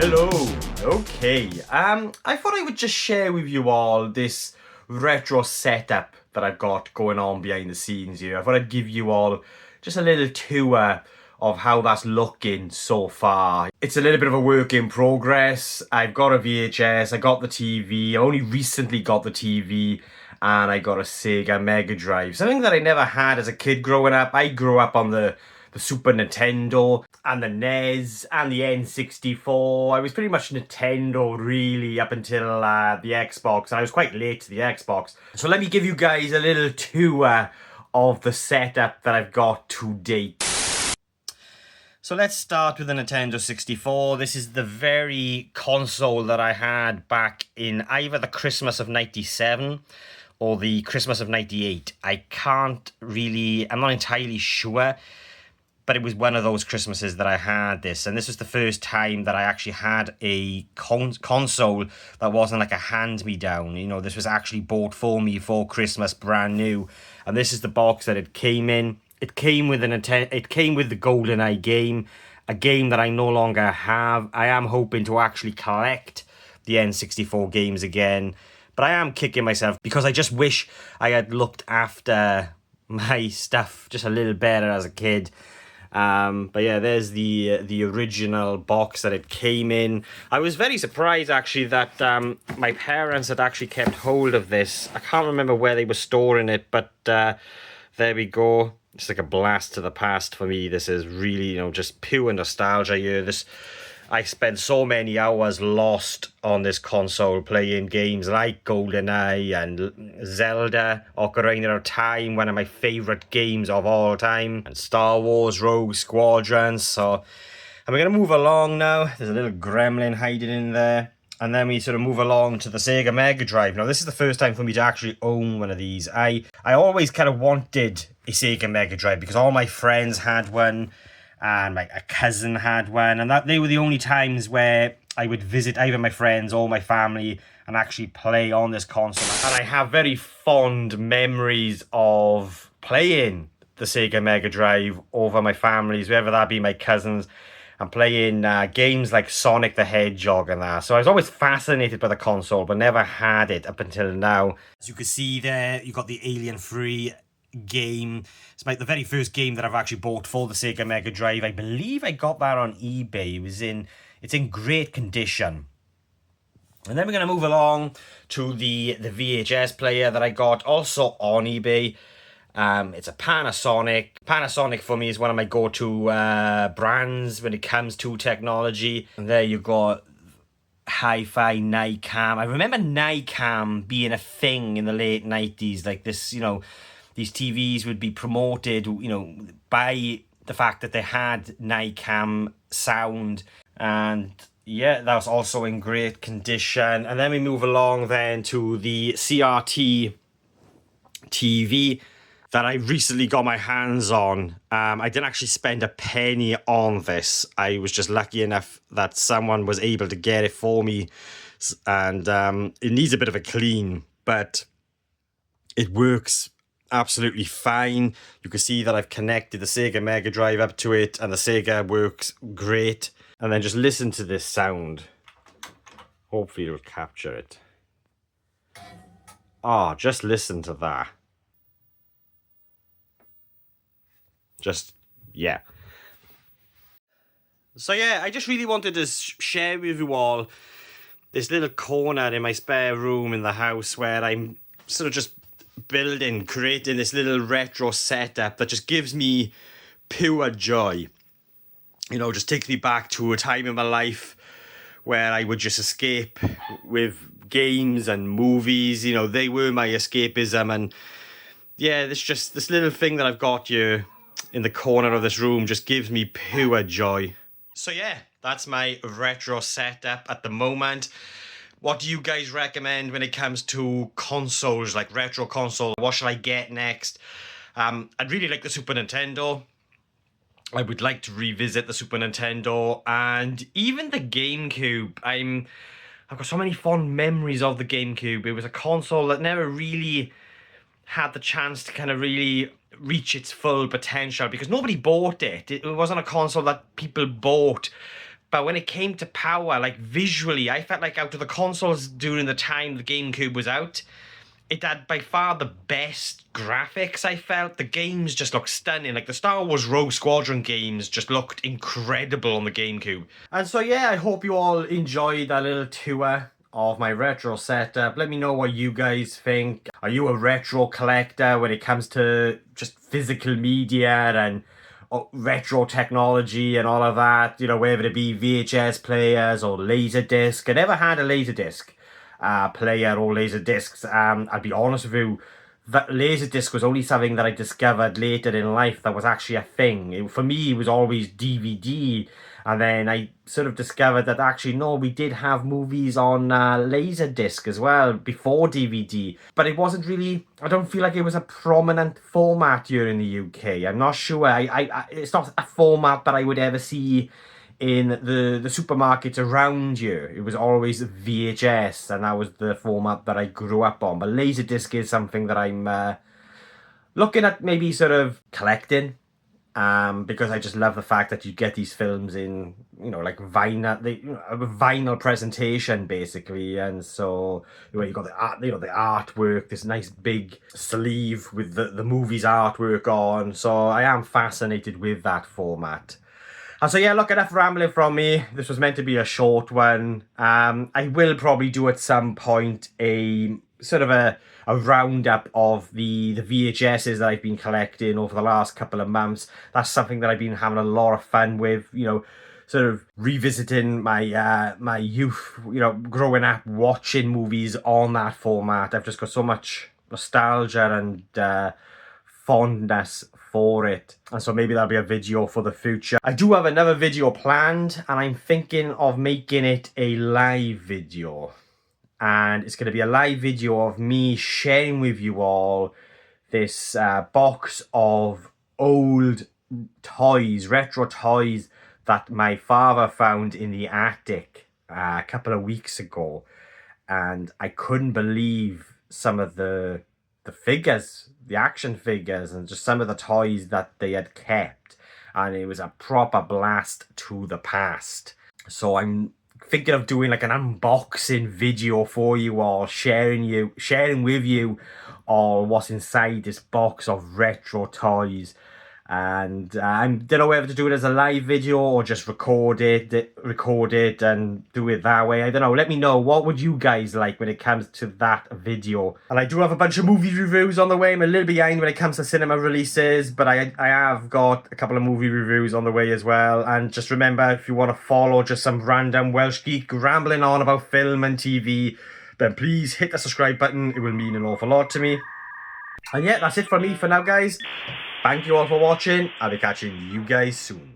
Hello. Okay. I thought I would just share with you all this retro setup that I've got going on behind the scenes here. I thought I'd give you all just a little tour of how that's looking so far. It's a little bit of a work in progress. I've got a VHS, I got the TV, I only recently got the TV, and I got a Sega Mega Drive. Something that I never had as a kid growing up. I grew up on the Super Nintendo and the NES and the N64. I was pretty much Nintendo really up until the Xbox, and I was quite late to the Xbox. So let me give you guys a little tour of the setup that I've got to date. So let's start with the Nintendo 64. This is the very console that I had back in either the Christmas of 97 or the Christmas of 98. I'm not entirely sure, but it was one of those Christmases that I had this. And this was the first time that I actually had a console that wasn't like a hand-me-down. You know, this was actually bought for me for Christmas, brand new. And this is the box that it came in. It came with the GoldenEye game, a game that I no longer have. I am hoping to actually collect the N64 games again. But I am kicking myself because I just wish I had looked after my stuff just a little better as a kid. But yeah, there's the original box that it came in. I was very surprised actually that my parents had actually kept hold of this. I can't remember where they were storing it, but there we go. It's like a blast to the past for me. This is really, just pure nostalgia here. I spent so many hours lost on this console playing games like GoldenEye and Zelda, Ocarina of Time, one of my favourite games of all time, and Star Wars Rogue Squadron. So, and we're going to move along now. There's a little gremlin hiding in there. And then we sort of move along to the Sega Mega Drive. Now, this is the first time for me to actually own one of these. I always kind of wanted a Sega Mega Drive because all my friends had one, and a cousin had one, and they were the only times where I would visit either my friends or my family and actually play on this console. And I have very fond memories of playing the Sega Mega Drive over my families, whether that be my cousins, and playing games like Sonic the Hedgehog and that. So I was always fascinated by the console, but never had it up until now. As you can see there, you've got the Alien 3 game. It's like the very first game that I've actually bought for the Sega Mega Drive. I believe I got that on eBay. It's in great condition. And then we're going to move along to the VHS player that I got also on eBay. It's a Panasonic. Panasonic for me is one of my go-to brands when it comes to technology. And there you got Hi-Fi Nicam. I remember Nicam being a thing in the late 90s. Like this, these TVs would be promoted, by the fact that they had Nicam sound. And yeah, that was also in great condition. And then we move along then to the CRT TV that I recently got my hands on. I didn't actually spend a penny on this. I was just lucky enough that someone was able to get it for me. And it needs a bit of a clean, but it works absolutely fine. You can see that I've connected the Sega Mega Drive up to it, and the Sega works great. And then just listen to this sound. Hopefully it'll capture it. Oh, just listen to that. Yeah. So yeah, I just really wanted to share with you all this little corner in my spare room in the house where I'm sort of just creating this little retro setup that just gives me pure joy. Just takes me back to a time in my life where I would just escape with games and movies. They were my escapism. And yeah, this little thing that I've got here in the corner of this room just gives me pure joy. So yeah, that's my retro setup at the moment. What do you guys recommend when it comes to consoles, like retro console? What should I get next? I'd really like the Super Nintendo. I would like to revisit the Super Nintendo and even the GameCube. I've got so many fond memories of the GameCube. It was a console that never really had the chance to kind of really reach its full potential because nobody bought it. It wasn't a console that people bought But when it came to power, like visually, I felt like out of the consoles during the time the GameCube was out, it had by far the best graphics, I felt. The games just looked stunning. Like the Star Wars Rogue Squadron games just looked incredible on the GameCube. And so yeah, I hope you all enjoyed that little tour of my retro setup. Let me know what you guys think. Are you a retro collector when it comes to just physical media and retro technology and all of that? You know, whether it be VHS players or Laserdisc. I never had a Laserdisc player or Laserdiscs. I'll be honest with you, that Laserdisc was only something that I discovered later in life that was actually a thing. For me, it was always DVD. And then I sort of discovered that actually, no, we did have movies on Laserdisc as well before DVD. But it wasn't really, I don't feel like it was a prominent format here in the UK. I'm not sure. It's not a format that I would ever see in the supermarkets around here. It was always VHS, and that was the format that I grew up on. But Laserdisc is something that I'm looking at maybe sort of collecting. Because I just love the fact that you get these films in, you know, like vinyl presentation basically, and so you got the art, you know, the artwork, this nice big sleeve with the movie's artwork on. So I am fascinated with that format. And so yeah, look, enough rambling from me. This was meant to be a short one. I will probably do at some point a sort of a roundup of the VHSs that I've been collecting over the last couple of months. That's something that I've been having a lot of fun with, you know, sort of revisiting my my youth, you know, growing up watching movies on that format. I've just got so much nostalgia and fondness for it, and so maybe that'll be a video for the future. I do have another video planned, and I'm thinking of making it a live video. And it's going to be a live video of me sharing with you all this box of old toys, retro toys that my father found in the attic a couple of weeks ago. And I couldn't believe some of the figures, the action figures, and just some of the toys that they had kept. And it was a proper blast to the past. So I'm thinking of doing like an unboxing video for you all, sharing with you all what's inside this box of retro toys. And I don't know whether to do it as a live video or just record it and do it that way. I don't know. Let me know, what would you guys like when it comes to that video? And I do have a bunch of movie reviews on the way. I'm a little behind when it comes to cinema releases, but I have got a couple of movie reviews on the way as well. And just remember, if you want to follow just some random Welsh geek rambling on about film and TV, then please hit the subscribe button. It will mean an awful lot to me. And yeah, that's it from me for now, guys. Thank you all for watching. I'll be catching you guys soon.